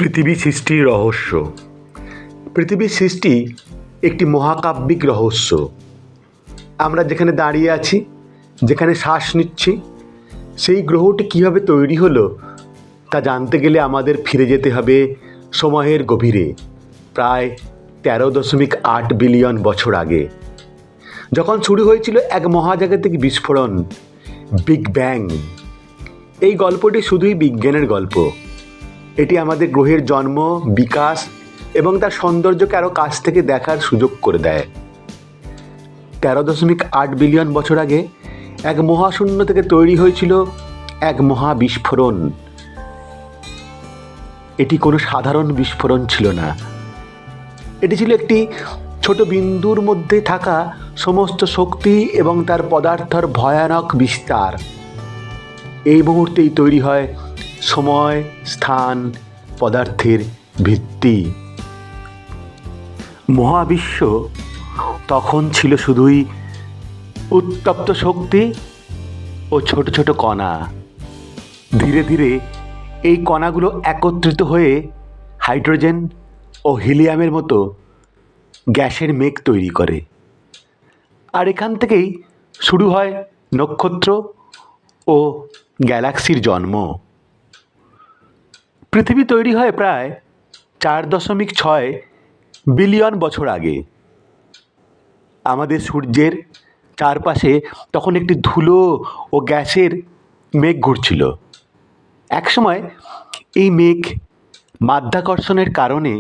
পৃথিবী সৃষ্টির রহস্য। পৃথিবীর সৃষ্টি একটি মহাকাব্যিক রহস্য। আমরা যেখানে দাঁড়িয়ে আছি, যেখানে শ্বাস নিচ্ছি, সেই গ্রহটি কীভাবে তৈরি হলো তা জানতে গেলে আমাদের ফিরে যেতে হবে সময়ের গভীরে, প্রায় 13.8 বিলিয়ন বছর আগে, যখন শুরু হয়েছিল এক মহাজাগতিক বিস্ফোরণ, বিগ ব্যাং। এই গল্পটি শুধুই বিজ্ঞানের গল্প। এটি আমাদের গ্রহের জন্ম, বিকাশ এবং তার সৌন্দর্যকে আরও কাছ থেকে দেখার সুযোগ করে দেয়। 13.8 বিলিয়ন বছর আগে এক মহাশূন্য থেকে তৈরি হয়েছিল এক মহাবিস্ফোরণ। এটি কোনো সাধারণ বিস্ফোরণ ছিল না। এটি ছিল একটি ছোট বিন্দুর মধ্যে থাকা সমস্ত শক্তি এবং তার পদার্থের ভয়ানক বিস্তার। এই মুহূর্তেই তৈরি হয় সময়, স্থান, পদার্থের ভিত্তি। মহাবিশ্ব তখন ছিল শুধুই উত্তপ্ত শক্তি ও ছোট ছোট কণা। ধীরে ধীরে এই কণাগুলো একত্রিত হয়ে হাইড্রোজেন ও হিলিয়ামের মতো গ্যাসের মেঘ তৈরি করে। আর এখান থেকেই শুরু হয় নক্ষত্র ও গ্যালাক্সির জন্ম। পৃথিবী তৈরি হয় প্রায় 4.6 বিলিয়ন বছর আগে। আমাদের সূর্যের চারপাশে তখন একটি ধুলো ও গ্যাসের মেঘ ঘুরছিল। একসময় এই মেঘ মাধ্যাকর্ষণের কারণে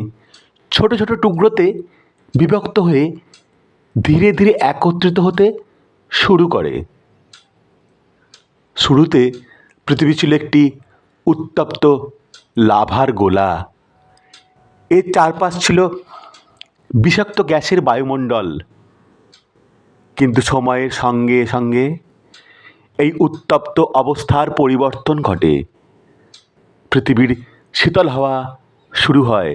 ছোট ছোট টুকরোতে বিভক্ত হয়ে ধীরে ধীরে একত্রিত হতে শুরু করে। শুরুতে পৃথিবী ছিল একটি উত্তপ্ত লাভার গোলা। এর চারপাশ ছিল বিষাক্ত গ্যাসের বায়ুমণ্ডল। কিন্তু সময়ের সঙ্গে সঙ্গে এই উত্তপ্ত অবস্থার পরিবর্তন ঘটে। পৃথিবীর শীতল হওয়া শুরু হয়।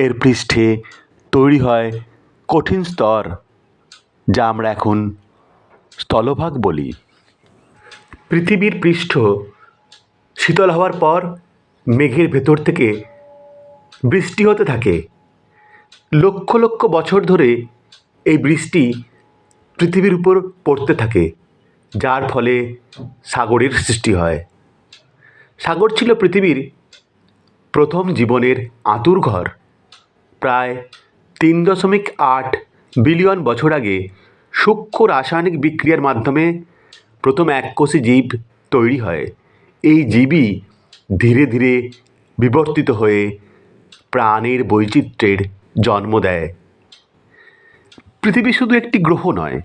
এর পৃষ্ঠে তৈরি হয় কঠিন স্তর, যা আমরা এখন স্থলভাগ বলি। পৃথিবীর পৃষ্ঠ শীতল হওয়ার পর মেঘের ভেতর থেকে বৃষ্টি হতে থাকে। লক্ষ লক্ষ বছর ধরে এই বৃষ্টি পৃথিবীর উপর পড়তে থাকে, যার ফলে সাগরের সৃষ্টি হয়। সাগর ছিল পৃথিবীর প্রথম জীবনের আঁতুড়ঘর। প্রায় 3.8 বিলিয়ন বছর আগে সূক্ষ্ম রাসায়নিক বিক্রিয়ার মাধ্যমে প্রথম এককোষী জীব তৈরি হয়। এই জীবই ধীরে ধীরে বিবর্তিত হয়ে প্রাণের বৈচিত্র্যের জন্ম দেয়। পৃথিবী শুধু একটি গ্রহ নয়,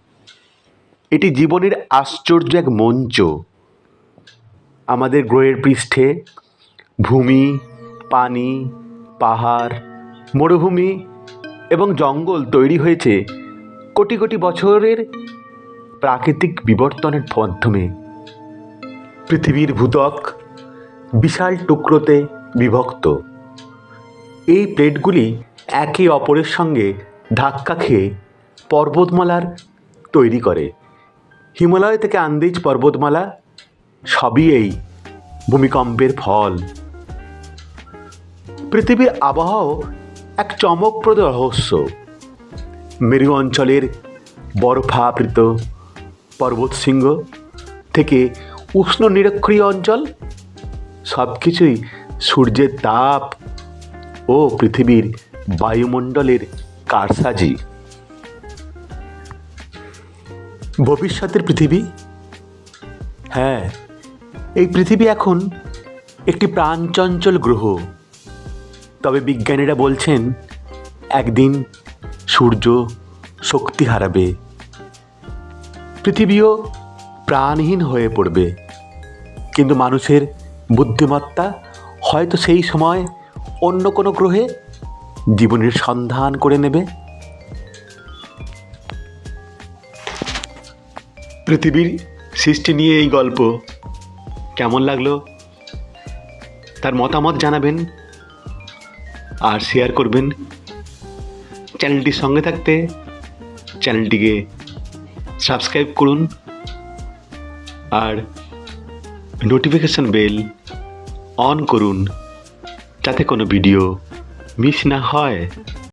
এটি জীবনের আশ্চর্য এক মঞ্চ। আমাদের গ্রহের পৃষ্ঠে ভূমি, পানি, পাহাড়, মরুভূমি এবং জঙ্গল তৈরি হয়েছে কোটি কোটি বছরের প্রাকৃতিক বিবর্তনের মাধ্যমে। পৃথিবীর ভূত্বক বিশাল টুকরোতে বিভক্ত। এই প্লেটগুলি একে অপরের সঙ্গে ধাক্কা খেয়ে পর্বতমালার তৈরি করে। হিমালয় থেকে আন্দিজ পর্বতমালা সবই এই ভূমিকম্পের ফল। পৃথিবীর আবহাওয়াও এক চমকপ্রদ রহস্য। মেরু অঞ্চলের বরফাবৃত পর্বতশৃঙ্গ থেকে উষ্ণ নিরক্ষীয় অঞ্চল, সব কিছুই সূর্যের তাপ ও পৃথিবীর বায়ুমণ্ডলের কারসাজি। ভবিষ্যতের পৃথিবী, হ্যাঁ, এই পৃথিবী এখন একটি প্রাণচঞ্চল গ্রহ। তবে বিজ্ঞানীরা বলছেন একদিন সূর্য শক্তি হারাবে, পৃথিবীও প্রাণহীন হয়ে পড়বে। কিন্তু মানুষের বুদ্ধিমত্তা হয়তো সেই সময় অন্য কোনো গ্রহে জীবনের সন্ধান করে নেবে। পৃথিবীর সৃষ্টি নিয়ে এই গল্প কেমন লাগলো তার মতামত জানাবেন আর শেয়ার করবেন। চ্যানেলটির সঙ্গে থাকতে চ্যানেলটিকে সাবস্ক্রাইব করুন আর নোটিফিকেশন বেল অন করুন, যাতে কোনো ভিডিও মিস না হয়।